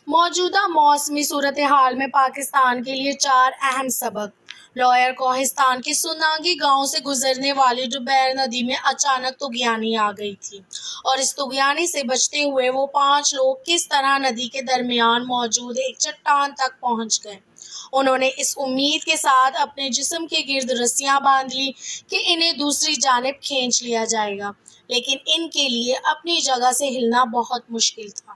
موجودہ موسمی صورتحال میں پاکستان کے لیے 4 اہم سبق۔ لوئر کوہستان کے سوناگی گاؤں سے گزرنے والی ڈبیر ندی میں اچانک طغیانی آ گئی تھی اور اس طغیانی سے بچتے ہوئے وہ 5 لوگ کس طرح ندی کے درمیان موجود ایک چٹان تک پہنچ گئے۔ انہوں نے اس امید کے ساتھ اپنے جسم کے گرد رسیاں باندھ لی کہ انہیں دوسری جانب کھینچ لیا جائے گا، لیکن ان کے لیے اپنی جگہ سے ہلنا بہت مشکل تھا۔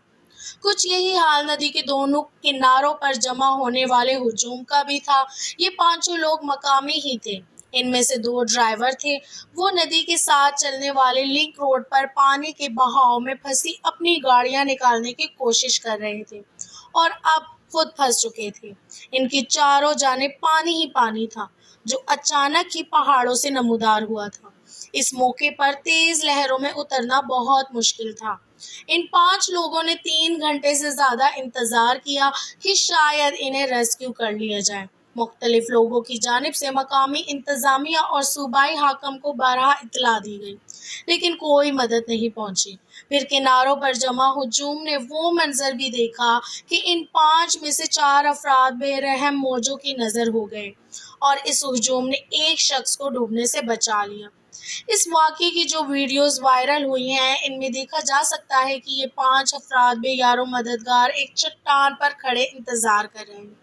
کچھ یہی حال ندی کے دونوں کناروں پر جمع ہونے والے ہجوم کا بھی تھا۔ یہ 5 لوگ مقامی ہی تھے۔ ان میں سے 2 ڈرائیور تھے۔ وہ ندی کے ساتھ چلنے والے لنک روڈ پر پانی کے بہاؤ میں پھنسی اپنی گاڑیاں نکالنے کی کوشش کر رہے تھے اور اب خود پھنس چکے تھے۔ ان کی چاروں جانب پانی ہی پانی تھا جو اچانک ہی پہاڑوں سے نمودار ہوا تھا۔ اس موقع پر تیز لہروں میں اترنا بہت مشکل تھا۔ ان 5 لوگوں نے 3 گھنٹے سے زیادہ انتظار کیا کہ شاید انہیں ریسکیو کر لیا جائے۔ مختلف لوگوں کی جانب سے مقامی انتظامیہ اور صوبائی حاکم کو بارہا اطلاع دی گئی، لیکن کوئی مدد نہیں پہنچی۔ پھر کناروں پر جمع ہجوم نے وہ منظر بھی دیکھا کہ ان 5 میں سے 4 افراد بے رحم موجوں کی نظر ہو گئے اور اس ہجوم نے ایک شخص کو ڈوبنے سے بچا لیا۔ اس واقعے کی جو ویڈیوز وائرل ہوئی ہیں، ان میں دیکھا جا سکتا ہے کہ یہ 5 افراد بے یار و مددگار ایک چٹان پر کھڑے انتظار کر رہے ہیں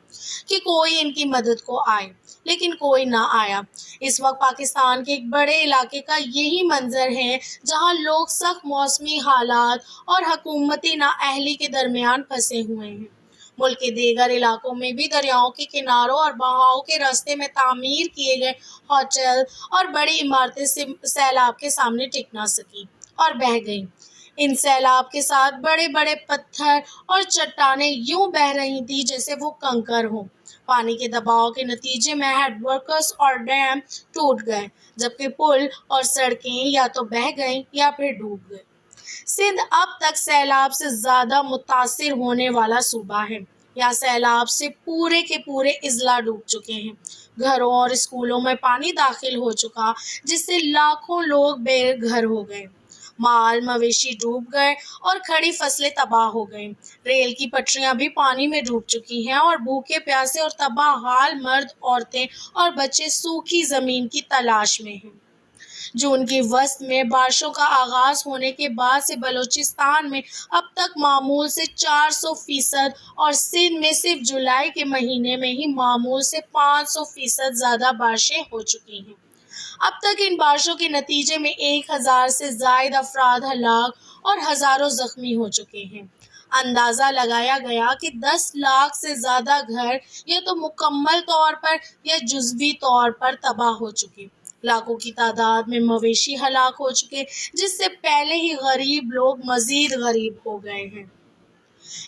کہ کوئی ان کی مدد کو آئے، لیکن کوئی نہ آیا۔ اس وقت پاکستان کے ایک بڑے علاقے کا یہی منظر ہے جہاں لوگ سخت موسمی حالات اور حکومتی نااہلی کے درمیان پھنسے ہوئے ہیں۔ ملک کے دیگر علاقوں میں بھی دریاؤں کے کناروں اور بہاؤ کے راستے میں تعمیر کیے گئے ہوٹل اور بڑی عمارتیں سیلاب کے سامنے ٹک نہ سکیں اور بہہ گئیں۔ ان سیلاب کے ساتھ بڑے بڑے پتھر اور چٹانیں یوں بہہ رہی تھیں جیسے وہ کنکر ہوں۔ پانی کے دباؤ کے نتیجے میں ہیڈ ورکس اور ڈیم ٹوٹ گئے، جبکہ پل اور سڑکیں یا تو بہہ گئیں یا پھر ڈوب گئے۔ سندھ اب تک سیلاب سے زیادہ متاثر ہونے والا صوبہ ہے۔ یہاں سیلاب سے پورے کے پورے اضلاع ڈوب چکے ہیں۔ گھروں اور اسکولوں میں پانی داخل ہو چکا، جس سے لاکھوں لوگ بے گھر ہو گئے۔ مال مویشی ڈوب گئے اور کھڑی فصلیں تباہ ہو گئیں۔ ریل کی پٹریاں بھی پانی میں ڈوب چکی ہیں اور بھوکے پیاسے اور تباہ حال مرد، عورتیں اور بچے سوکھی زمین کی تلاش میں ہیں۔ جون کی وسط میں بارشوں کا آغاز ہونے کے بعد سے بلوچستان میں اب تک معمول سے 400% اور سندھ میں صرف جولائی کے مہینے میں ہی معمول سے 500% زیادہ بارشیں ہو چکی ہیں۔ اب تک ان بارشوں کے نتیجے میں 1000 سے زائد افراد ہلاک اور ہزاروں زخمی ہو چکے ہیں۔ اندازہ لگایا گیا کہ 10 لاکھ سے زیادہ گھر یا تو مکمل طور پر یا جزوی طور پر تباہ ہو چکے۔ لاکھوں کی تعداد میں مویشی ہلاک ہو چکے، جس سے پہلے ہی غریب لوگ مزید غریب ہو گئے ہیں۔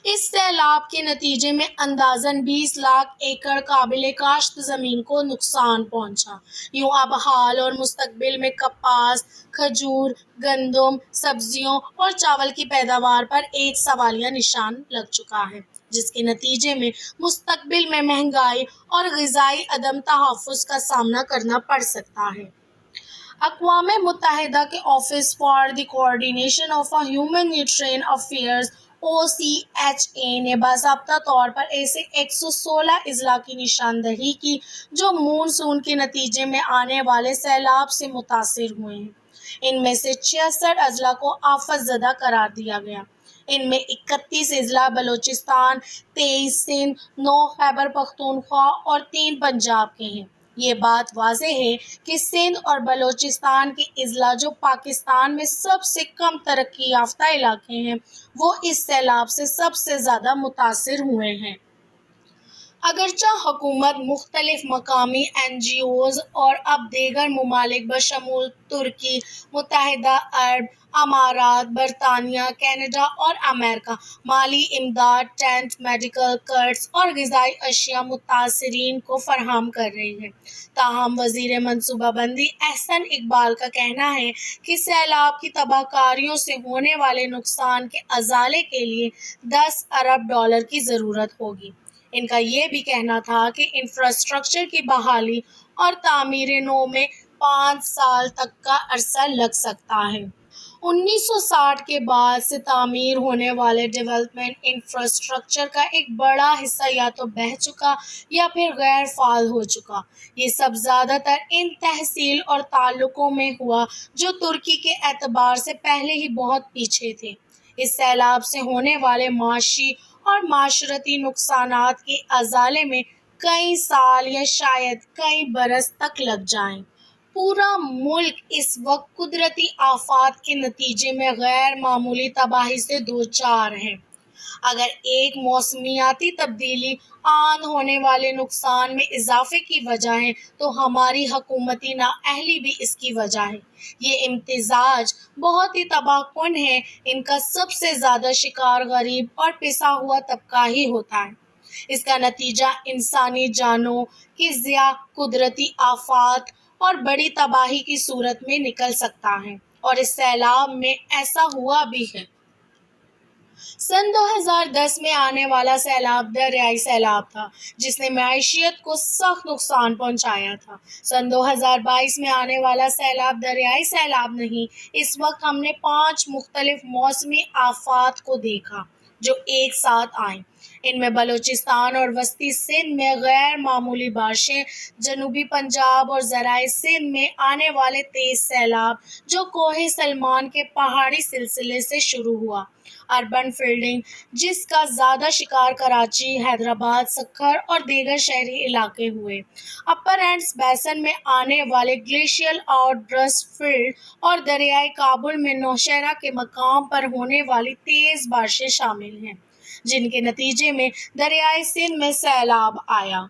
اس سیلاب کے نتیجے میں اندازاً 20 لاکھ ایکڑ قابل کاشت زمین کو نقصان پہنچا۔ یوں اب حال اور مستقبل میں کپاس، کھجور، گندم، سبزیوں اور چاول کی پیداوار پر ایک سوالیہ نشان لگ چکا ہے، جس کے نتیجے میں مستقبل میں مہنگائی اور غذائی عدم تحفظ کا سامنا کرنا پڑ سکتا ہے۔ اقوام متحدہ کے office for the coordination of human nutrition affairs OCHA نے باضابطہ طور پر ایسے 116 اضلاع کی نشاندہی کی جو مونسون کے نتیجے میں آنے والے سیلاب سے متاثر ہوئے ہیں۔ ان میں سے 66 اضلاع کو آفت زدہ قرار دیا گیا۔ ان میں 31 اضلاع بلوچستان، 23 سندھ، 9 خیبر پختونخوا اور 3 پنجاب کے ہیں۔ یہ بات واضح ہے کہ سندھ اور بلوچستان کے اضلاع جو پاکستان میں سب سے کم ترقی یافتہ علاقے ہیں، وہ اس سیلاب سے سب سے زیادہ متاثر ہوئے ہیں۔ اگرچہ حکومت، مختلف مقامی NGOs اور اب دیگر ممالک بشمول ترکی، متحدہ عرب امارات، برطانیہ، کینیڈا اور امریکہ مالی امداد، ٹینٹ، میڈیکل کٹس اور غذائی اشیاء متاثرین کو فراہم کر رہی ہے، تاہم وزیر منصوبہ بندی احسن اقبال کا کہنا ہے کہ سیلاب کی تباہ کاریوں سے ہونے والے نقصان کے ازالے کے لیے $10 ارب کی ضرورت ہوگی۔ ان کا یہ بھی کہنا تھا کہ انفراسٹرکچر کی بحالی اور تعمیر نو میں 5 سال تک کا عرصہ لگ سکتا ہے۔ 1960 کے بعد سے تعمیر ہونے والے ڈیولپمنٹ انفراسٹرکچر کا ایک بڑا حصہ یا تو بہہ چکا یا پھر غیر فعال ہو چکا۔ یہ سب زیادہ تر ان تحصیل اور تعلقوں میں ہوا جو ترقی کے اعتبار سے پہلے ہی بہت پیچھے تھے۔ اس سیلاب سے ہونے والے معاشی اور معاشرتی نقصانات کے ازالے میں کئی سال یا شاید کئی برس تک لگ جائیں۔ پورا ملک اس وقت قدرتی آفات کے نتیجے میں غیر معمولی تباہی سے دوچار ہے۔ اگر ایک موسمیاتی تبدیلی آن ہونے والے نقصان میں اضافے کی وجہ ہے تو ہماری حکومتی نااہلی بھی اس کی وجہ ہے۔ یہ امتزاج بہت ہی تباہ کن ہے۔ ان کا سب سے زیادہ شکار غریب اور پسا ہوا طبقہ ہی ہوتا ہے۔ اس کا نتیجہ انسانی جانوں کے ضیاع، قدرتی آفات اور بڑی تباہی کی صورت میں نکل سکتا ہے، اور اس سیلاب میں ایسا ہوا بھی ہے۔ سن 2010 میں آنے والا سیلاب دریائی سیلاب تھا جس نے معیشت کو سخت نقصان پہنچایا تھا۔ سن 2022 میں آنے والا سیلاب دریائی سیلاب نہیں۔ اس وقت ہم نے 5 مختلف موسمی آفات کو دیکھا جو ایک ساتھ آئیں۔ ان میں بلوچستان اور وسطی سندھ میں غیر معمولی بارشیں، جنوبی پنجاب اور ذرائع سندھ میں آنے والے تیز سیلاب جو کوہ سلمان کے پہاڑی سلسلے سے شروع ہوا، اربن فلڈنگ جس کا زیادہ شکار کراچی، حیدرآباد، سکھر اور دیگر شہری علاقے ہوئے، اپر اینڈس بیسن میں آنے والے گلیشیل آؤٹ برسٹ فلڈ اور دریائے کابل میں نوشہرہ کے مقام پر ہونے والی تیز بارشیں شامل ہیں جن کے نتیجے میں دریائے سندھ میں سیلاب آیا۔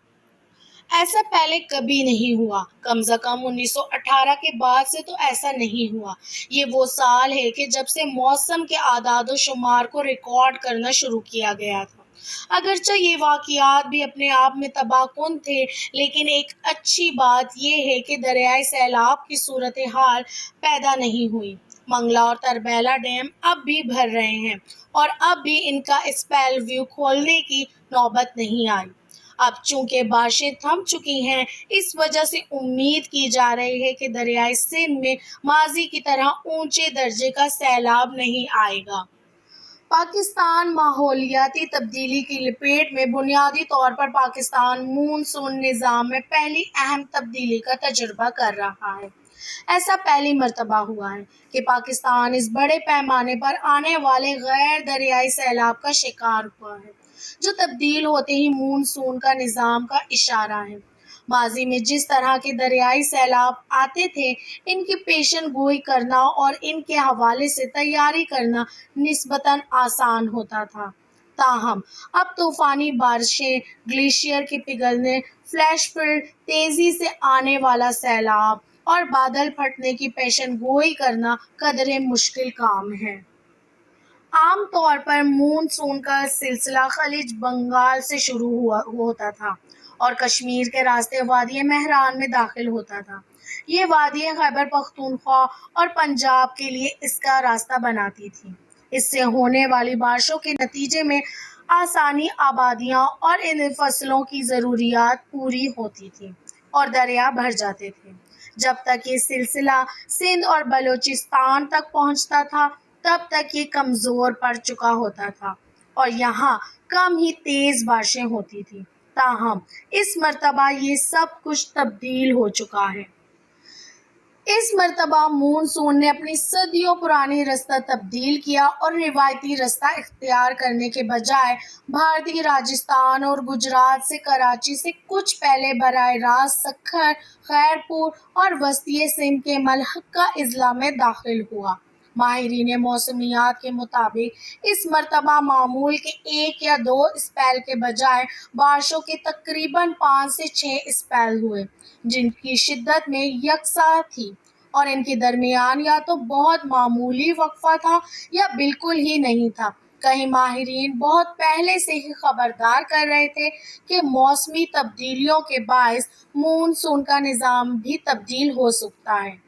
ایسا پہلے کبھی نہیں ہوا، کم از کم 1918 کے بعد سے تو ایسا نہیں ہوا۔ یہ وہ سال ہے کہ جب سے موسم کے اعداد و شمار کو ریکارڈ کرنا شروع کیا گیا تھا۔ اگرچہ یہ واقعات بھی اپنے آپ میں تباہ کن تھے، لیکن ایک اچھی بات یہ ہے کہ دریائے سیلاب کی صورتحال پیدا نہیں ہوئی۔ منگلا اور تربیلا ڈیم اب بھی بھر رہے ہیں اور اب بھی ان کا اسپیل ویو کھولنے کی نوبت نہیں آئی۔ اب چونکہ بارشیں تھم چکی ہیں، اس وجہ سے امید کی جا رہی ہے کہ دریائے سندھ میں ماضی کی طرح اونچے درجے کا سیلاب نہیں آئے گا۔ پاکستان ماحولیاتی تبدیلی کی لپیٹ میں بنیادی طور پر پاکستان مون سون نظام میں پہلی اہم تبدیلی کا تجربہ کر رہا ہے۔ ایسا پہلی مرتبہ ہوا ہے کہ پاکستان اس بڑے پیمانے پر آنے والے غیر دریائی سیلاب کا شکار ہوا ہے جو تبدیل ہوتے ہی مون سون کا نظام کا اشارہ ہے۔ ماضی میں جس طرح کے دریائی سیلاب آتے تھے، ان کی پیشن گوئی کرنا اور ان کے حوالے سے تیاری کرنا نسبتاً آسان ہوتا تھا، تاہم اب طوفانی بارشیں، گلیشیئر کے پگھلنے، فلیش فلڈ، تیزی سے آنے والا سیلاب اور بادل پھٹنے کی پیشن گوئی کرنا قدرے مشکل کام ہے۔ عام طور پر مون سون کا سلسلہ خلیج بنگال سے شروع ہوتا تھا اور کشمیر کے راستے وادی مہران میں داخل ہوتا تھا۔ یہ وادی خیبر پختونخوا اور پنجاب کے لیے اس کا راستہ بناتی تھی۔ اس سے ہونے والی بارشوں کے نتیجے میں آسانی آبادیاں اور ان فصلوں کی ضروریات پوری ہوتی تھیں اور دریا بھر جاتے تھے۔ جب تک یہ سلسلہ سندھ اور بلوچستان تک پہنچتا تھا تب تک یہ کمزور پڑ چکا ہوتا تھا اور یہاں کم ہی تیز بارشیں ہوتی تھیں، تاہم اس مرتبہ یہ سب کچھ تبدیل ہو چکا ہے۔ اس مرتبہ مون سون نے اپنی صدیوں پرانی راستہ تبدیل کیا اور روایتی راستہ اختیار کرنے کے بجائے بھارتی راجستھان اور گجرات سے کراچی سے کچھ پہلے براہ راست سکھر، خیرپور اور وسطی سندھ کے ملحقہ اضلاع میں داخل ہوا۔ ماہرین موسمیات کے مطابق اس مرتبہ معمول کے 1 یا 2 اسپیل کے بجائے بارشوں کے تقریباً 5 سے 6 اسپیل ہوئے جن کی شدت میں یکساں تھی اور ان کے درمیان یا تو بہت معمولی وقفہ تھا یا بالکل ہی نہیں تھا۔ کئی ماہرین بہت پہلے سے ہی خبردار کر رہے تھے کہ موسمی تبدیلیوں کے باعث مون سون کا نظام بھی تبدیل ہو سکتا ہے۔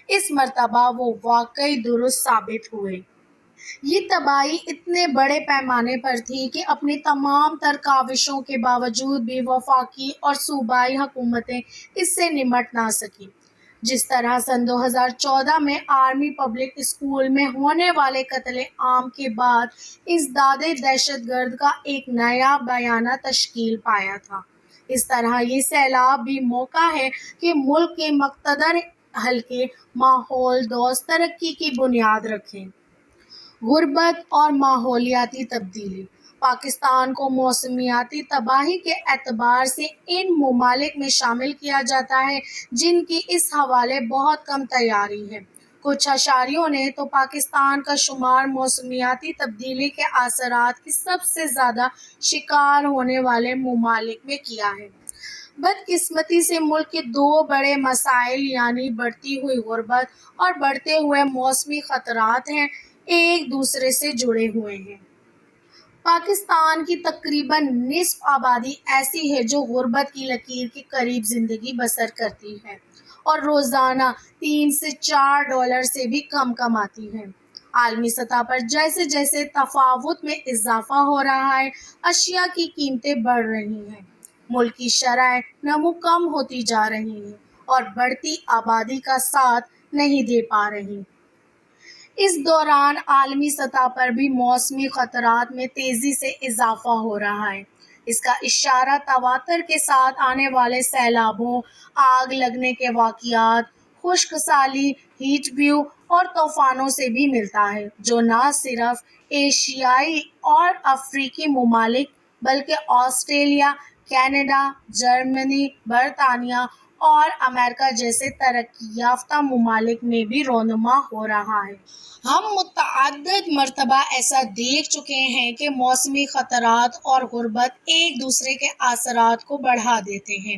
اس مرتبہ وہ واقعی درست ثابت ہوئے۔ یہ تباہی اتنے بڑے پیمانے پر تھی کہ اپنی تمام تر کاوشوں کے باوجود بھی وفاقی اور صوبائی حکومتیں اس سے نمٹ نہ سکیں۔ جس طرح سن 2014 میں آرمی پبلک اسکول میں ہونے والے قتل عام کے بعد ازداد دہشت گرد کا ایک نیا بیانیہ تشکیل پایا تھا، اس طرح یہ سیلاب بھی موقع ہے کہ ملک کے مقتدر حلقے ماحول دوست ترقی کی بنیاد رکھیں۔ غربت اور ماحولیاتی تبدیلی۔ پاکستان کو موسمیاتی تباہی کے اعتبار سے ان ممالک میں شامل کیا جاتا ہے جن کی اس حوالے بہت کم تیاری ہے۔ کچھ اشاریوں نے تو پاکستان کا شمار موسمیاتی تبدیلی کے اثرات کی سب سے زیادہ شکار ہونے والے ممالک میں کیا ہے۔ بدقسمتی سے ملک کے دو بڑے مسائل یعنی بڑھتی ہوئی غربت اور بڑھتے ہوئے موسمی خطرات ہیں، ایک دوسرے سے جڑے ہوئے ہیں۔ پاکستان کی تقریباً نصف آبادی ایسی ہے جو غربت کی لکیر کے قریب زندگی بسر کرتی ہے اور روزانہ $3 سے $4 سے بھی کم کماتی ہے۔ عالمی سطح پر جیسے جیسے تفاوت میں اضافہ ہو رہا ہے، اشیاء کی قیمتیں بڑھ رہی ہیں، ملکی شرح نمو کم ہوتی جا رہی ہے اور بڑھتی آبادی کا ساتھ نہیں دے پا رہی۔ اس دوران عالمی سطح پر بھی موسمی خطرات میں تیزی سے اضافہ ہو رہا ہے۔ اس کا اشارہ تواتر کے ساتھ آنے والے سیلابوں، آگ لگنے کے واقعات، خشک سالی، ہیٹ ویو اور طوفانوں سے بھی ملتا ہے، جو نہ صرف ایشیائی اور افریقی ممالک بلکہ آسٹریلیا، کینیڈا، جرمنی، برطانیہ اور امریکہ جیسے ترقی یافتہ ممالک میں بھی رونما ہو رہا ہے۔ ہم متعدد مرتبہ ایسا دیکھ چکے ہیں کہ موسمی خطرات اور غربت ایک دوسرے کے اثرات کو بڑھا دیتے ہیں۔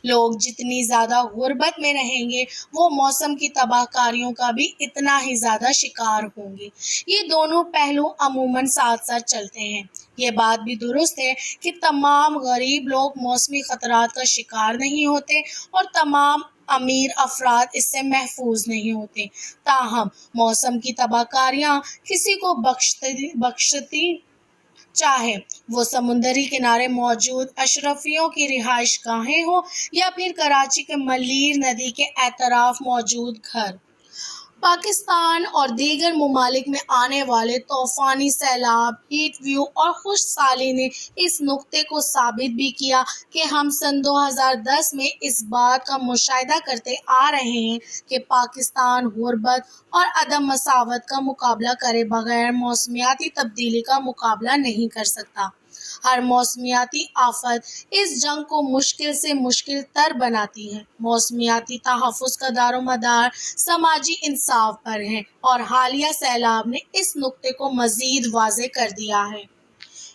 لوگ جتنی زیادہ غربت میں رہیں گے، وہ موسم کی تباہ کاریوں کا بھی اتنا ہی زیادہ شکار ہوں گے۔ یہ دونوں پہلو عموماً ساتھ ساتھ چلتے ہیں۔ یہ بات بھی درست ہے کہ تمام غریب لوگ موسمی خطرات کا شکار نہیں ہوتے اور تمام امیر افراد اس سے محفوظ نہیں ہوتے، تاہم موسم کی تباہ کاریاں کسی کو بخشتی، چاہے وہ سمندری کنارے موجود اشرافیوں کی رہائش گاہیں ہوں یا پھر کراچی کے ملیر ندی کے اطراف موجود گھر۔ پاکستان اور دیگر ممالک میں آنے والے طوفانی سیلاب، ہیٹ ویو اور خشک سالی نے اس نقطے کو ثابت بھی کیا کہ ہم سن 2010 میں اس بات کا مشاہدہ کرتے آ رہے ہیں کہ پاکستان غربت اور عدم مساوات کا مقابلہ کرے بغیر موسمیاتی تبدیلی کا مقابلہ نہیں کر سکتا۔ ہر موسمیاتی آفت اس جنگ کو مشکل سے مشکل تر بناتی ہے۔ موسمیاتی تحفظ کا دار و مدار سماجی انصاف پر ہے اور حالیہ سیلاب نے اس نقطے کو مزید واضح کر دیا ہے۔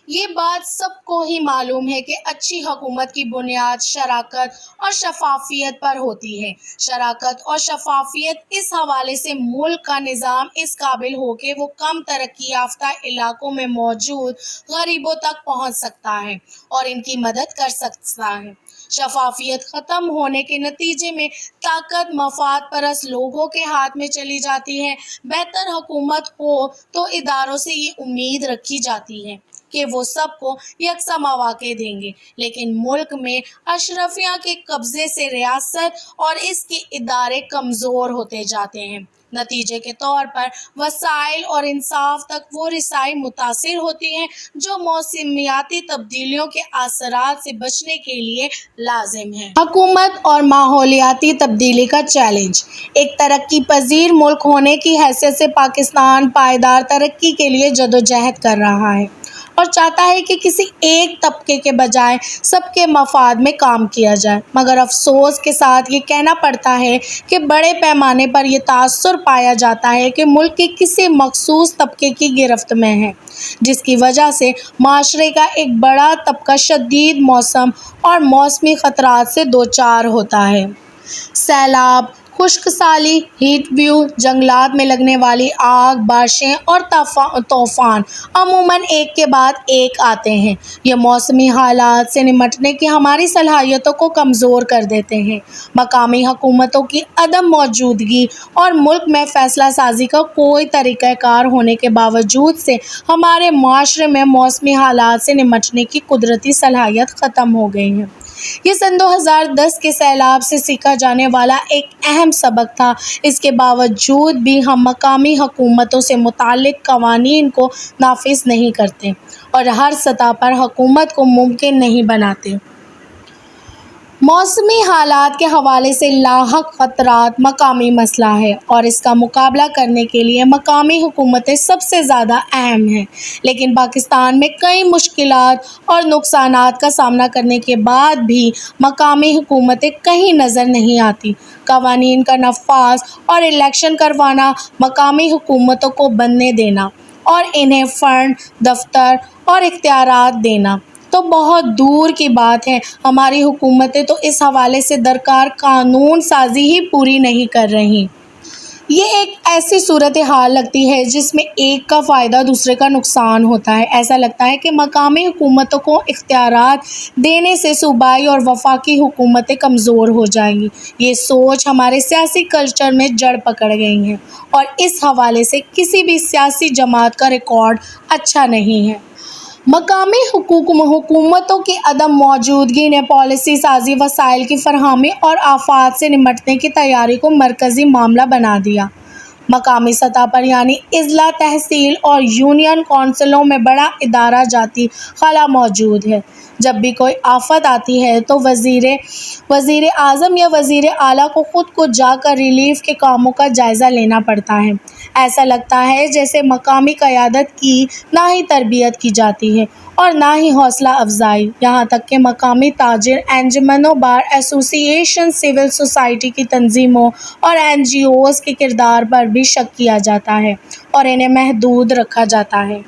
یہ بات سب کو ہی معلوم ہے کہ اچھی حکومت کی بنیاد شراکت اور شفافیت پر ہوتی ہے۔ شراکت اور شفافیت اس حوالے سے ملک کا نظام اس قابل ہو کہ وہ کم ترقی یافتہ علاقوں میں موجود غریبوں تک پہنچ سکتا ہے اور ان کی مدد کر سکتا ہے۔ شفافیت ختم ہونے کے نتیجے میں طاقت مفاد پرست لوگوں کے ہاتھ میں چلی جاتی ہے۔ بہتر حکومت ہو تو اداروں سے یہ امید رکھی جاتی ہے کہ وہ سب کو یکساں مواقع دیں گے، لیکن ملک میں اشرافیہ کے قبضے سے ریاست اور اس کے ادارے کمزور ہوتے جاتے ہیں۔ نتیجے کے طور پر وسائل اور انصاف تک وہ رسائی متاثر ہوتی ہے جو موسمیاتی تبدیلیوں کے اثرات سے بچنے کے لیے لازم ہے۔ حکومت اور ماحولیاتی تبدیلی کا چیلنج۔ ایک ترقی پذیر ملک ہونے کی حیثیت سے پاکستان پائیدار ترقی کے لیے جدوجہد کر رہا ہے اور چاہتا ہے کہ کسی ایک طبقے کے بجائے سب کے مفاد میں کام کیا جائے، مگر افسوس کے ساتھ یہ کہنا پڑتا ہے کہ بڑے پیمانے پر یہ تاثر پایا جاتا ہے کہ ملک کے کسی مخصوص طبقے کی گرفت میں ہے، جس کی وجہ سے معاشرے کا ایک بڑا طبقہ شدید موسم اور موسمی خطرات سے دوچار ہوتا ہے۔ سیلاب، خشک سالی، ہیٹ ویو، جنگلات میں لگنے والی آگ، بارشیں اور طوفان عموماً ایک کے بعد ایک آتے ہیں۔ یہ موسمی حالات سے نمٹنے کی ہماری صلاحیتوں کو کمزور کر دیتے ہیں۔ مقامی حکومتوں کی عدم موجودگی اور ملک میں فیصلہ سازی کا کوئی طریقہ کار ہونے کے باوجود سے ہمارے معاشرے میں موسمی حالات سے نمٹنے کی قدرتی صلاحیت ختم ہو گئی ہے۔ یہ سن 2010 کے سیلاب سے سیکھا جانے والا ایک اہم سبق تھا۔ اس کے باوجود بھی ہم مقامی حکومتوں سے متعلق قوانین کو نافذ نہیں کرتے اور ہر سطح پر حکومت کو ممکن نہیں بناتے۔ موسمی حالات کے حوالے سے لاحق خطرات مقامی مسئلہ ہے اور اس کا مقابلہ کرنے کے لیے مقامی حکومتیں سب سے زیادہ اہم ہیں، لیکن پاکستان میں کئی مشکلات اور نقصانات کا سامنا کرنے کے بعد بھی مقامی حکومتیں کہیں نظر نہیں آتی۔ قوانین کا نفاذ اور الیکشن کروانا، مقامی حکومتوں کو بننے دینا اور انہیں فنڈ، دفتر اور اختیارات دینا تو بہت دور کی بات ہے۔ ہماری حکومتیں تو اس حوالے سے درکار قانون سازی ہی پوری نہیں کر رہیں۔ یہ ایک ایسی صورتحال لگتی ہے جس میں ایک کا فائدہ دوسرے کا نقصان ہوتا ہے۔ ایسا لگتا ہے کہ مقامی حکومتوں کو اختیارات دینے سے صوبائی اور وفاقی حکومتیں کمزور ہو جائیں گی۔ یہ سوچ ہمارے سیاسی کلچر میں جڑ پکڑ گئی ہے اور اس حوالے سے کسی بھی سیاسی جماعت کا ریکارڈ اچھا نہیں ہے۔ مقامی حکومتوں کی عدم موجودگی نے پالیسی سازی، وسائل کی فراہمی اور آفات سے نمٹنے کی تیاری کو مرکزی معاملہ بنا دیا۔ مقامی سطح پر یعنی اضلاع، تحصیل اور یونین کونسلوں میں بڑا ادارہ جاتی خلا موجود ہے۔ جب بھی کوئی آفت آتی ہے تو وزیر اعظم یا وزیر اعلیٰ کو خود کو جا کر ریلیف کے کاموں کا جائزہ لینا پڑتا ہے۔ ایسا لگتا ہے جیسے مقامی قیادت کی نہ ہی تربیت کی جاتی ہے اور نہ ہی حوصلہ افزائی، یہاں تک کہ مقامی تاجر انجمنوں، بار ایسوسی ایشن، سول سوسائٹی کی تنظیموں اور NGOs کے کردار پر بھی شک کیا جاتا ہے اور انہیں محدود رکھا جاتا ہے۔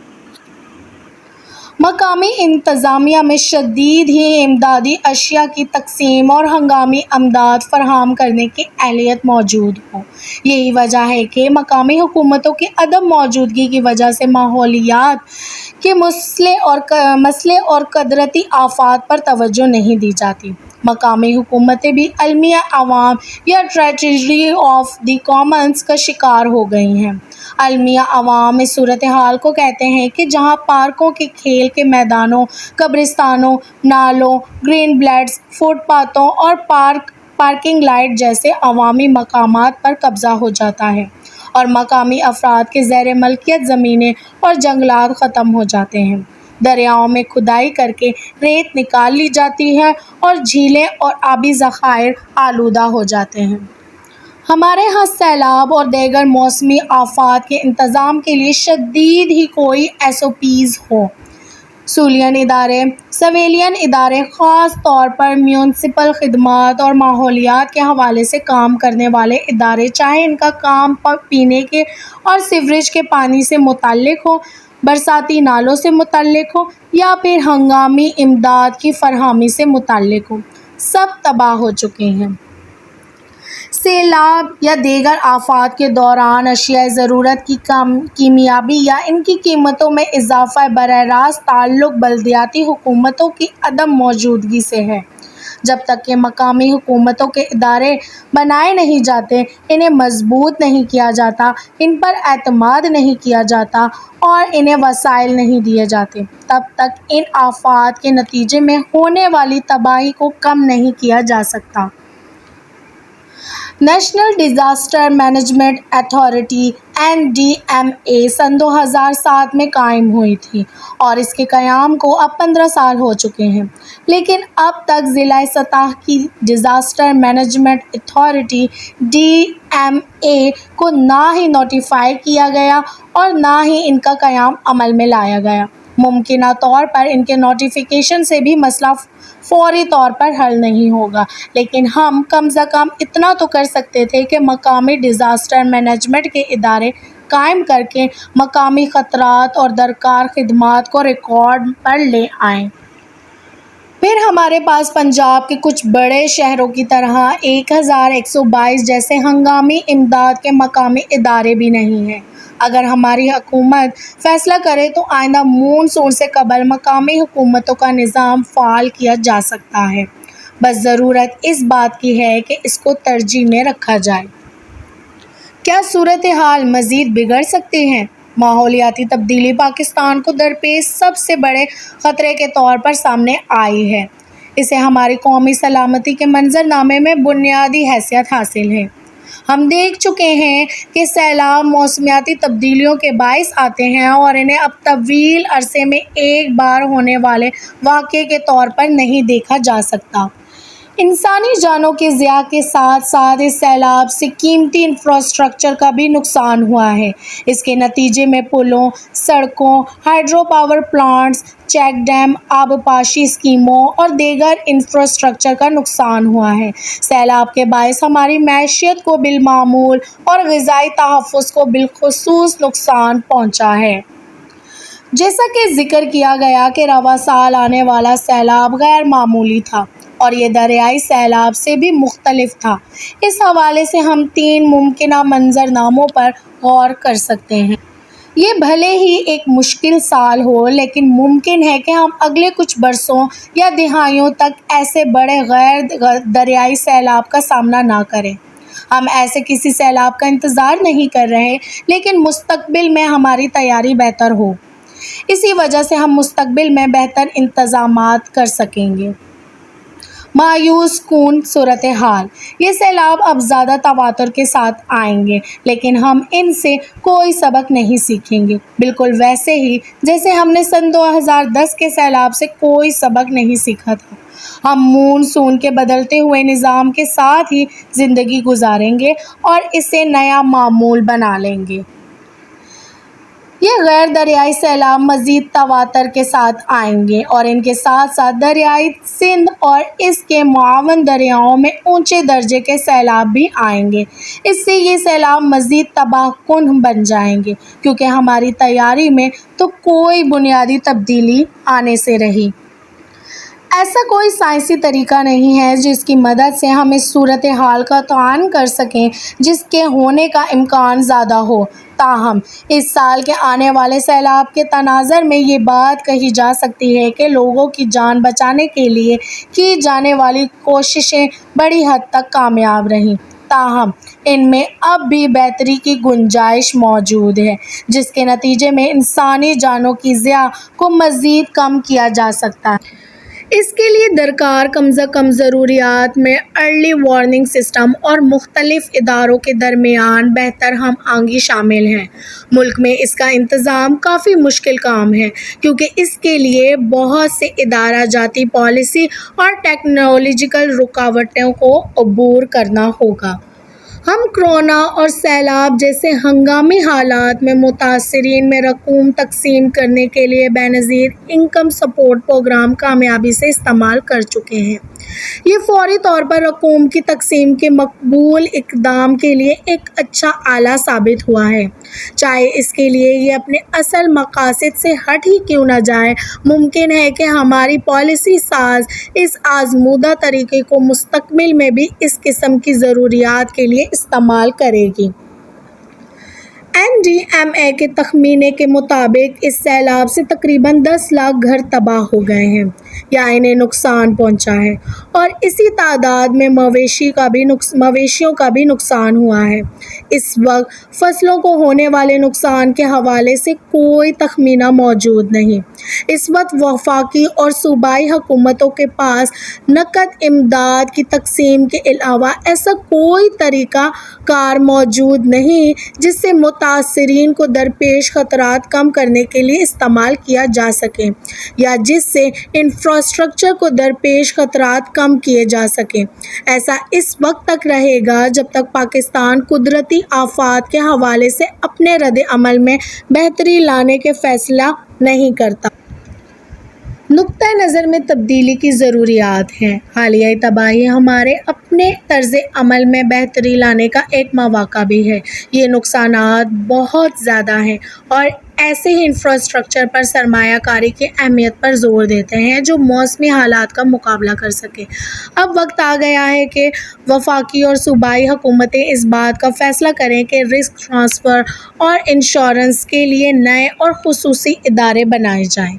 مقامی انتظامیہ میں شدید ہی امدادی اشیاء کی تقسیم اور ہنگامی امداد فراہم کرنے کی اہلیت موجود ہو۔ یہی وجہ ہے کہ مقامی حکومتوں کی عدم موجودگی کی وجہ سے ماحولیات کے مسئلے اور قدرتی آفات پر توجہ نہیں دی جاتی۔ مقامی حکومتیں بھی المیہ عوام یا ٹریجڈی آف دی کامنز کا شکار ہو گئی ہیں۔ المیہ عوام اس صورتحال کو کہتے ہیں کہ جہاں پارکوں کے کھیل کے میدانوں، قبرستانوں، نالوں، گرین بیلٹس، فٹ پاتھوں اور پارکنگ لائٹ جیسے عوامی مقامات پر قبضہ ہو جاتا ہے اور مقامی افراد کے زیر ملکیت زمینیں اور جنگلات ختم ہو جاتے ہیں۔ دریاؤں میں کھدائی کر کے ریت نکال لی جاتی ہے اور جھیلیں اور آبی ذخائر آلودہ ہو جاتے ہیں۔ ہمارے ہاں سیلاب اور دیگر موسمی آفات کے انتظام کے لیے شدید ہی کوئی SOPs ہو۔ سویلین ادارے، خاص طور پر میونسپل خدمات اور ماحولیات کے حوالے سے کام کرنے والے ادارے، چاہے ان کا کام پینے کے اور سیوریج کے پانی سے متعلق ہو، برساتی نالوں سے متعلق ہو یا پھر ہنگامی امداد کی فراہمی سے متعلق ہو، سب تباہ ہو چکے ہیں۔ سیلاب یا دیگر آفات کے دوران اشیائے ضرورت کی کمیابی یا ان کی قیمتوں میں اضافہ براہ راست تعلق بلدیاتی حکومتوں کی عدم موجودگی سے ہے۔ جب تک کہ مقامی حکومتوں کے ادارے بنائے نہیں جاتے، انہیں مضبوط نہیں کیا جاتا، ان پر اعتماد نہیں کیا جاتا اور انہیں وسائل نہیں دیے جاتے، تب تک ان آفات کے نتیجے میں ہونے والی تباہی کو کم نہیں کیا جا سکتا۔ National disaster management authority NDMA سن 2007 میں قائم ہوئی تھی اور اس کے قیام کو اب 15 سال ہو چکے ہیں، لیکن اب تک ضلعی سطح کی ڈیزاسٹر مینجمنٹ اتھارٹی DMA کو نہ ہی نوٹیفائی کیا گیا اور نہ ہی ان کا قیام عمل میں لایا گیا۔ ممکنہ طور پر ان کے نوٹیفیکیشن سے بھی مسئلہ فوری طور پر حل نہیں ہوگا، لیکن ہم کم از کم اتنا تو کر سکتے تھے کہ مقامی ڈیزاسٹر مینجمنٹ کے ادارے قائم کر کے مقامی خطرات اور درکار خدمات کو ریکارڈ پر لے آئیں۔ پھر ہمارے پاس پنجاب کے کچھ بڑے شہروں کی طرح 1122 جیسے ہنگامی امداد کے مقامی ادارے بھی نہیں ہیں۔ اگر ہماری حکومت فیصلہ کرے تو آئندہ مون سون سے قبل مقامی حکومتوں کا نظام فعال کیا جا سکتا ہے، بس ضرورت اس بات کی ہے کہ اس کو ترجیح میں رکھا جائے۔ کیا صورتحال مزید بگڑ سکتی ہے؟ ماحولیاتی تبدیلی پاکستان کو درپیش سب سے بڑے خطرے کے طور پر سامنے آئی ہے۔ اسے ہماری قومی سلامتی کے منظرنامے میں بنیادی حیثیت حاصل ہے۔ ہم دیکھ چکے ہیں کہ سیلاب موسمیاتی تبدیلیوں کے باعث آتے ہیں اور انہیں اب طویل عرصے میں ایک بار ہونے والے واقعے کے طور پر نہیں دیکھا جا سکتا۔ انسانی جانوں کے ضیاع کے ساتھ ساتھ اس سیلاب سے قیمتی انفراسٹرکچر کا بھی نقصان ہوا ہے۔ اس کے نتیجے میں پلوں، سڑکوں، hydro power plants, check dam, آبپاشی اسکیموں اور دیگر انفراسٹرکچر کا نقصان ہوا ہے۔ سیلاب کے باعث ہماری معیشت کو بالمعمول اور غذائی تحفظ کو بالخصوص نقصان پہنچا ہے۔ جیسا کہ ذکر کیا گیا کہ رواں سال آنے والا سیلاب غیر معمولی تھا اور یہ دریائی سیلاب سے بھی مختلف تھا۔ اس حوالے سے ہم 3 ممکنہ منظرناموں پر غور کر سکتے ہیں۔ یہ بھلے ہی ایک مشکل سال ہو، لیکن ممکن ہے کہ ہم اگلے کچھ برسوں یا دہائیوں تک ایسے بڑے غیر دریائی سیلاب کا سامنا نہ کریں۔ ہم ایسے کسی سیلاب کا انتظار نہیں کر رہے، لیکن مستقبل میں ہماری تیاری بہتر ہو۔ اسی وجہ سے ہم مستقبل میں بہتر انتظامات کر سکیں گے۔ مایوس کن صورتحال: یہ سیلاب اب زیادہ تواتر کے ساتھ آئیں گے، لیکن ہم ان سے کوئی سبق نہیں سیکھیں گے، بالکل ویسے ہی جیسے ہم نے سن 2010 کے سیلاب سے کوئی سبق نہیں سیکھا تھا۔ ہم مون سون کے بدلتے ہوئے نظام کے ساتھ ہی زندگی گزاریں گے اور اسے نیا معمول بنا لیں گے۔ یہ غیر دریائی سیلاب مزید تواتر کے ساتھ آئیں گے اور ان کے ساتھ ساتھ دریائے سندھ اور اس کے معاون دریاؤں میں اونچے درجے کے سیلاب بھی آئیں گے۔ اس سے یہ سیلاب مزید تباہ کن بن جائیں گے، کیونکہ ہماری تیاری میں تو کوئی بنیادی تبدیلی آنے سے رہی۔ ایسا کوئی سائنسی طریقہ نہیں ہے جس کی مدد سے ہم اس صورتحال کا تعین کر سکیں جس کے ہونے کا امکان زیادہ ہو۔ تاہم اس سال کے آنے والے سیلاب کے تناظر میں یہ بات کہی جا سکتی ہے کہ لوگوں کی جان بچانے کے لیے کی جانے والی کوششیں بڑی حد تک کامیاب رہیں، تاہم ان میں اب بھی بہتری کی گنجائش موجود ہے، جس کے نتیجے میں انسانی جانوں کی ضیاع کو مزید کم کیا جا سکتا ہے۔ اس کے لیے درکار کم از کم ضروریات میں ارلی وارننگ سسٹم اور مختلف اداروں کے درمیان بہتر ہم آہنگی شامل ہے۔ ملک میں اس کا انتظام کافی مشکل کام ہے، کیونکہ اس کے لیے بہت سے ادارہ جاتی پالیسی اور ٹیکنالوجیکل رکاوٹوں کو عبور کرنا ہوگا۔ ہم کورونا اور سیلاب جیسے ہنگامی حالات میں متاثرین میں رقوم تقسیم کرنے کے لیے بے نظیر انکم سپورٹ پروگرام کامیابی سے استعمال کر چکے ہیں۔ یہ فوری طور پر رقوم کی تقسیم کے مقبول اقدام کے لیے ایک اچھا آلہ ثابت ہوا ہے، چاہے اس کے لیے یہ اپنے اصل مقاصد سے ہٹ ہی کیوں نہ جائے۔ ممکن ہے کہ ہماری پالیسی ساز اس آزمودہ طریقے کو مستقبل میں بھی اس قسم کی ضروریات کے لیے استعمال کرے گی۔ NDMA کے تخمینے کے مطابق اس سیلاب سے تقریباً 10 لاکھ گھر تباہ ہو گئے ہیں یا انہیں نقصان پہنچا ہے، اور اسی تعداد میں مویشیوں کا بھی نقصان ہوا ہے۔ اس وقت فصلوں کو ہونے والے نقصان کے حوالے سے کوئی تخمینہ موجود نہیں۔ اس وقت وفاقی اور صوبائی حکومتوں کے پاس نقد امداد کی تقسیم کے علاوہ ایسا کوئی طریقہ کار موجود نہیں جس سے متاثرین کو درپیش خطرات کم کرنے کے لیے استعمال کیا جا سکے، یا جس سے انفراسٹرکچر کو درپیش خطرات کم کیے جا سکیں۔ ایسا اس وقت تک رہے گا جب تک پاکستان قدرتی آفات کے حوالے سے اپنے رد عمل میں بہتری لانے کے فیصلہ نہیں کرتا۔ نقطہ نظر میں تبدیلی کی ضروریات ہیں۔ حالیہ تباہی ہمارے اپنے طرز عمل میں بہتری لانے کا ایک مواقع بھی ہے۔ یہ نقصانات بہت زیادہ ہیں اور ایسے ہی انفراسٹرکچر پر سرمایہ کاری کی اہمیت پر زور دیتے ہیں جو موسمی حالات کا مقابلہ کر سکے۔ اب وقت آ گیا ہے کہ وفاقی اور صوبائی حکومتیں اس بات کا فیصلہ کریں کہ رسک ٹرانسفر اور انشورنس کے لیے نئے اور خصوصی ادارے بنائے جائیں۔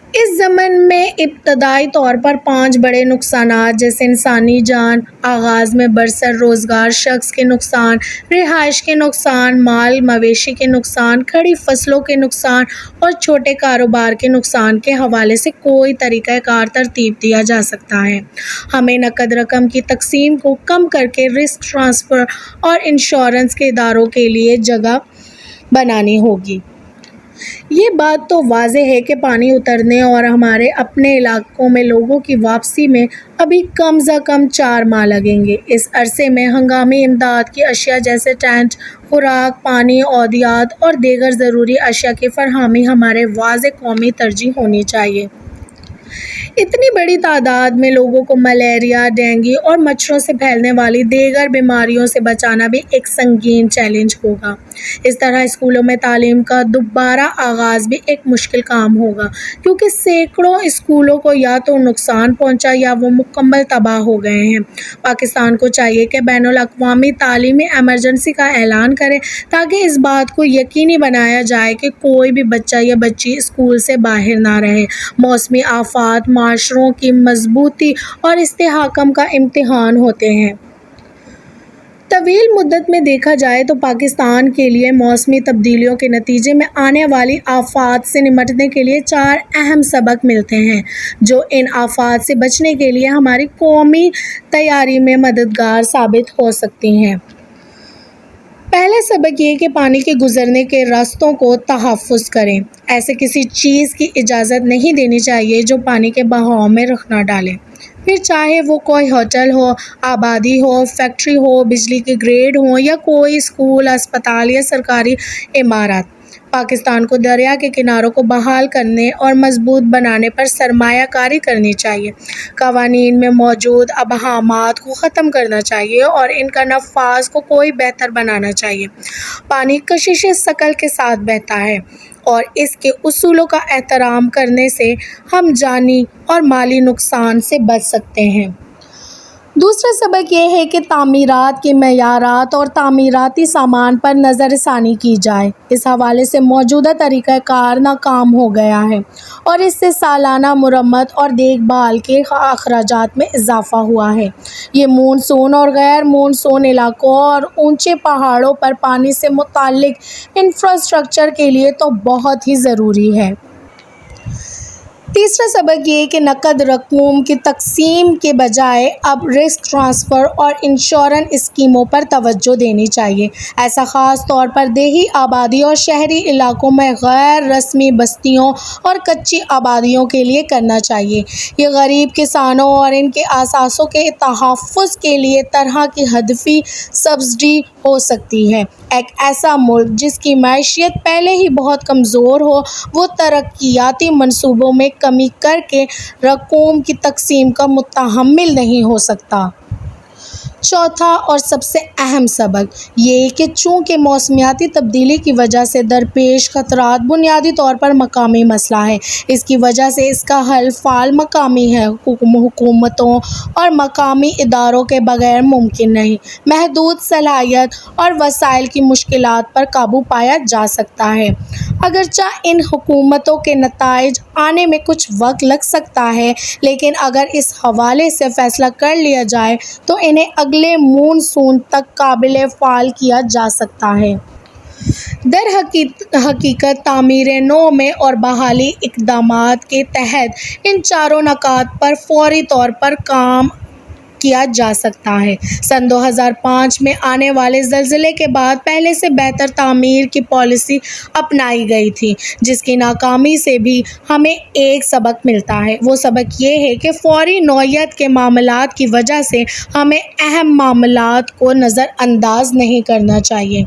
اس ضمن میں ابتدائی طور پر 5 بڑے نقصانات جیسے انسانی جان، آغاز میں برسر روزگار شخص کے نقصان، رہائش کے نقصان، مال مویشی کے نقصان، کھڑی فصلوں کے نقصان اور چھوٹے کاروبار کے نقصان کے حوالے سے کوئی طریقہ کار ترتیب دیا جا سکتا ہے۔ ہمیں نقد رقم کی تقسیم کو کم کر کے رسک ٹرانسفر اور انشورنس کے اداروں کے لیے جگہ بنانی ہوگی۔ یہ بات تو واضح ہے کہ پانی اترنے اور ہمارے اپنے علاقوں میں لوگوں کی واپسی میں ابھی کم از کم 4 ماہ لگیں گے۔ اس عرصے میں ہنگامی امداد کی اشیاء جیسے ٹینٹ، خوراک، پانی، ادویات اور دیگر ضروری اشیاء کی فراہمی ہماری واضح قومی ترجیح ہونی چاہیے۔ اتنی بڑی تعداد میں لوگوں کو ملیریا، ڈینگی اور مچھروں سے پھیلنے والی دیگر بیماریوں سے بچانا بھی ایک سنگین چیلنج ہوگا۔ اس طرح اسکولوں میں تعلیم کا دوبارہ آغاز بھی ایک مشکل کام ہوگا، کیونکہ سینکڑوں اسکولوں کو یا تو نقصان پہنچا یا وہ مکمل تباہ ہو گئے ہیں۔ پاکستان کو چاہیے کہ بین الاقوامی تعلیمی ایمرجنسی کا اعلان کرے تاکہ اس بات کو یقینی بنایا جائے کہ کوئی بھی بچہ یا بچی اسکول سے باہر نہ رہے۔ موسمی آفات معاشروں کی مضبوطی اور استحکام کا امتحان ہوتے ہیں۔ طویل مدت میں دیکھا جائے تو پاکستان کے لیے موسمی تبدیلیوں کے نتیجے میں آنے والی آفات سے نمٹنے کے لیے 4 اہم سبق ملتے ہیں جو ان آفات سے بچنے کے لیے ہماری قومی تیاری میں مددگار ثابت ہو سکتی ہیں۔ پہلا سبق یہ کہ پانی کے گزرنے کے راستوں کو تحفظ کریں۔ ایسے کسی چیز کی اجازت نہیں دینی چاہیے جو پانی کے بہاؤ میں رخ نہ ڈالے، پھر چاہے وہ کوئی ہوٹل ہو، آبادی ہو، فیکٹری ہو، بجلی کے گرڈ ہوں یا کوئی اسکول، اسپتال یا سرکاری عمارات۔ پاکستان کو دریا کے کناروں کو بحال کرنے اور مضبوط بنانے پر سرمایہ کاری کرنی چاہیے۔ قوانین میں موجود ابہامات کو ختم کرنا چاہیے اور ان کا نفاذ کو کوئی بہتر بنانا چاہیے۔ پانی کشش ثقل کے ساتھ بہتا ہے اور اس کے اصولوں کا احترام کرنے سے ہم جانی اور مالی نقصان سے بچ سکتے ہیں۔ دوسرا سبق یہ ہے کہ تعمیرات کے معیارات اور تعمیراتی سامان پر نظر ثانی کی جائے۔ اس حوالے سے موجودہ طریقہ کار ناکام ہو گیا ہے اور اس سے سالانہ مرمت اور دیکھ بھال کے اخراجات میں اضافہ ہوا ہے۔ یہ مونسون اور غیر مونسون علاقوں اور اونچے پہاڑوں پر پانی سے متعلق انفراسٹرکچر کے لیے تو بہت ہی ضروری ہے۔ تیسرا سبق یہ کہ نقد رقوم کی تقسیم کے بجائے اب رسک ٹرانسفر اور انشورنس اسکیموں پر توجہ دینی چاہیے۔ ایسا خاص طور پر دیہی آبادی اور شہری علاقوں میں غیر رسمی بستیوں اور کچی آبادیوں کے لیے کرنا چاہیے۔ یہ غریب کسانوں اور ان کے اثاثوں کے تحفظ کے لیے طرح کی ہدفی سبسڈی ہو سکتی ہے۔ ایک ایسا ملک جس کی معیشت پہلے ہی بہت کمزور ہو، وہ ترقیاتی منصوبوں میں کمی کر کے رقوم کی تقسیم کا متحمل نہیں ہو سکتا۔ چوتھا اور سب سے اہم سبق یہ کہ چونکہ موسمیاتی تبدیلی کی وجہ سے درپیش خطرات بنیادی طور پر مقامی مسئلہ ہے، اس کی وجہ سے اس کا حل فعال مقامی ہے۔ حکومتوں اور مقامی اداروں کے بغیر ممکن نہیں۔ محدود صلاحیت اور وسائل کی مشکلات پر قابو پایا جا سکتا ہے۔ اگرچہ ان حکومتوں کے نتائج آنے میں کچھ وقت لگ سکتا ہے، لیکن اگر اس حوالے سے فیصلہ کر لیا جائے تو انہیں اگلے مونسون تک قابل فعال کیا جا سکتا ہے۔ در حقیقت تعمیر نو میں اور بحالی اقدامات کے تحت ان 4 نکات پر فوری طور پر کام کیا جا سکتا ہے۔ سن 2005 میں آنے والے زلزلے کے بعد پہلے سے بہتر تعمیر کی پالیسی اپنائی گئی تھی، جس کی ناکامی سے بھی ہمیں ایک سبق ملتا ہے۔ وہ سبق یہ ہے کہ فوری نوعیت کے معاملات کی وجہ سے ہمیں اہم معاملات کو نظر انداز نہیں کرنا چاہیے۔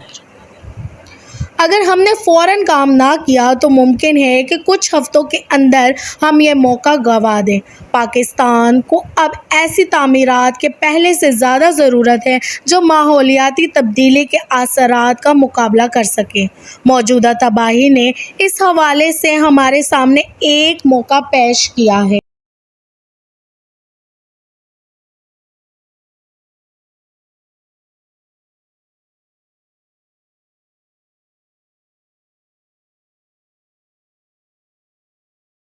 اگر ہم نے فوراً کام نہ کیا تو ممکن ہے کہ کچھ ہفتوں کے اندر ہم یہ موقع گنوا دیں۔ پاکستان کو اب ایسی تعمیرات کی پہلے سے زیادہ ضرورت ہے جو ماحولیاتی تبدیلی کے اثرات کا مقابلہ کر سکیں۔ موجودہ تباہی نے اس حوالے سے ہمارے سامنے ایک موقع پیش کیا ہے۔